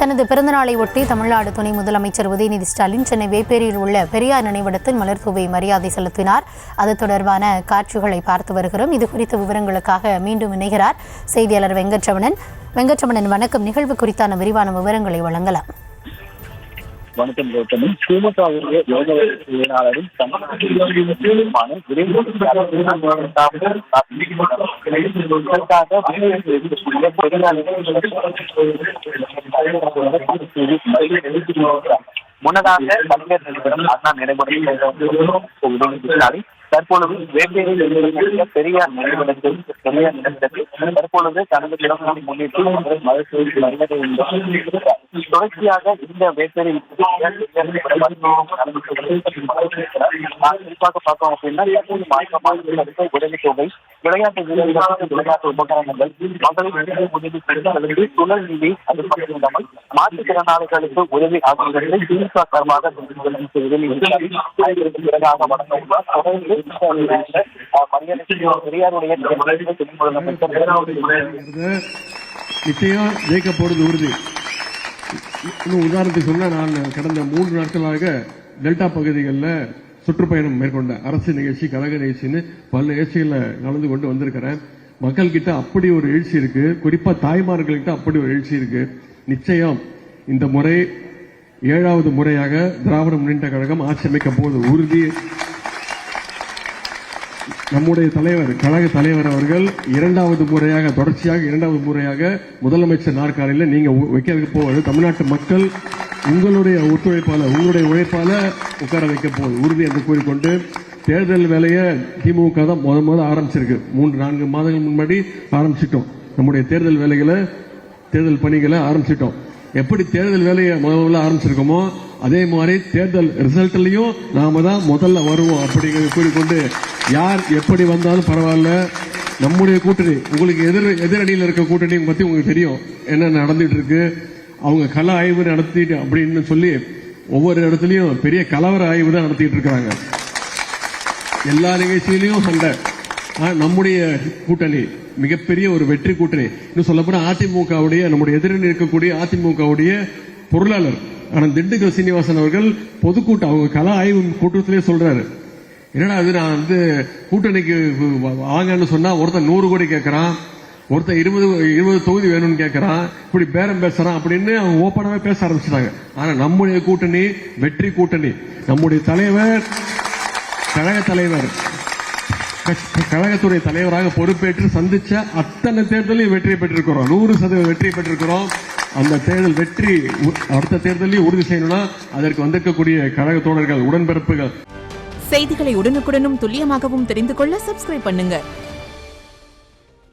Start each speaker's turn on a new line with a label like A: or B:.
A: தனது பிறந்தநாளை ஒட்டி தமிழ்நாடு துணை முதலமைச்சர் உதயநிதி ஸ்டாலின் சென்னை வேப்பேரியில் உள்ள பெரியார் நினைவிடத்தில் மலர்தூவி மரியாதை செலுத்தினார். அது தொடர்பான காட்சிகளை பார்த்து வருகிறோம். இது குறித்த விவரங்களுக்காக மீண்டும் இணைகிறார் செய்தியாளர் வெங்கட்ரமணன். வணக்கம். நிகழ்வு குறித்தான விரிவான விவரங்களை வழங்கலாம்.
B: வணக்கம் கௌதமி. திமுகவுடைய செயலாளரும் முன்னதாக கலைஞர் நினைவிடம் அண்ணா நினைவுடன் தற்பொழுது வேப்பேரியில் பெரியார் நினைவிடத்தில் தற்பொழுது தனது பிறந்தநாளை முன்னிட்டு தொடர்ச்சியாக இந்த வேப்பேரியில் குறிப்பாக பார்த்தோம் அப்படின்னா உதவித்தொகை, விளையாட்டு வீரர்களுக்கு விளையாட்டு உபகரணங்கள், மகளிர் உதவி, சுழல் நிதி, அது மட்டும் இல்லாமல் மாற்றுத்திறனாளிகளுக்கு உதவி ஆகியவற்றை திமுக சார்பாக பிறகாக வழங்க தொடர்ந்து
C: நிச்சயம் ஜெயிக்க போறது உறுதி. இன்னும் உதாரணத்துக்கு சொன்னா, நான் கடந்த 3 நாட்களாக டெல்டா பகுதிகளில் சுற்றுப்பயணம் மேற்கொண்ட அரசு நிகழ்ச்சி, கழக நிகழ்ச்சின்னு பல நிகழ்ச்சிகளை கலந்து கொண்டு வந்திருக்கிறேன். மக்கள் கிட்ட அப்படி ஒரு எழுச்சி இருக்கு, குறிப்பா தாய்மார்கள்கிட்ட அப்படி ஒரு எழுச்சி இருக்கு. நிச்சயம் இந்த முறை 7வது முறையாக திராவிட முன்னேற்ற கழகம் ஆட்சி அமைக்க போது உறுதி. நம்முடைய தலைவர், கழக தலைவர் அவர்கள் தொடர்ச்சியாக 2வது முறையாக முதலமைச்சர் நாற்காலியில் நீங்க வைக்க போவது தமிழ்நாட்டு மக்கள் உங்களுடைய ஒத்துழைப்பால, உங்களுடைய உழைப்பால உட்கார வைக்க போவது உறுதி என்று கூறிக்கொண்டு, தேர்தல் வேலையை திமுக தான் முதல் ஆரம்பிச்சிருக்கு. 3-4 மாதங்கள் முன்னாடி ஆரம்பிச்சிட்டோம். நம்முடைய தேர்தல் வேலைகளை, தேர்தல் பணிகளை ஆரம்பிச்சிட்டோம். எப்படி தேர்தல் வேலையை முதல்ல ஆரம்பிச்சிருக்கோமோ அதே மாதிரி தேர்தல் ரிசல்ட்லயும் நாம தான் முதல்ல வருவோம் அப்படிங்கிறத கூறிக்கொண்டு, யார் எப்படி வந்தாலும் பரவாயில்ல, நம்முடைய கூட்டணி, உங்களுக்கு எதிரணியில் இருக்க கூட்டணி பத்தி உங்களுக்கு தெரியும் என்ன நடந்துட்டு இருக்கு. அவங்க கள ஆய்வு நடத்திட்டு அப்படின்னு சொல்லி ஒவ்வொரு இடத்துலயும் பெரிய கலவர ஆய்வு தான் நடத்திட்டு இருக்காங்க. எல்லா நிகழ்ச்சியிலையும் சண்டை. நம்முடைய கூட்டணி மிகப்பெரிய ஒரு வெற்றி கூட்டணி. இன்னும் சொல்ல போனா அதிமுகவுடைய, நம்முடைய எதிரணி இருக்கக்கூடிய அதிமுகவுடைய பொருளாளர் திண்டுக்கல் சீனிவாசன் அவர்கள் பொதுக்கூட்டம், அவங்க கள ஆய்வு கூட்டத்திலே சொல்றாரு, என்னடா அது, நான் கூட்டணிக்கு வாங்கன்னு சொன்னா ஒருத்தன் 100 கோடி கேட்கறான், ஒருத்தன் 20 தொகுதி வேணும்னு கேட்கறான், இப்படி பேரம் பேசுறான் அப்படின்னு அவங்க ஓப்பனாவே பேச ஆரம்பிச்சிட்டாங்க. ஆனா நம்முடைய கூட்டணி வெற்றி கூட்டணி. நம்முடைய தலைவர், கழகத்துறை தலைவராக பொறுப்பேற்று சந்திச்ச அத்தனை தேர்தலையும் வெற்றி பெற்றிருக்கிறோம். 100% வெற்றி பெற்றிருக்கிறோம். அந்த தேர்தல் வெற்றி அடுத்த தேர்தலையும் உறுதி செய்யணும்னா அதற்கு வந்திருக்கக்கூடிய கழக தோழர்கள், உடன்பிறப்புகள்.
D: செய்திகளை உடனுக்குடனும் துல்லியமாகவும் தெரிந்து கொள்ள சப்ஸ்கிரைப் பண்ணுங்க.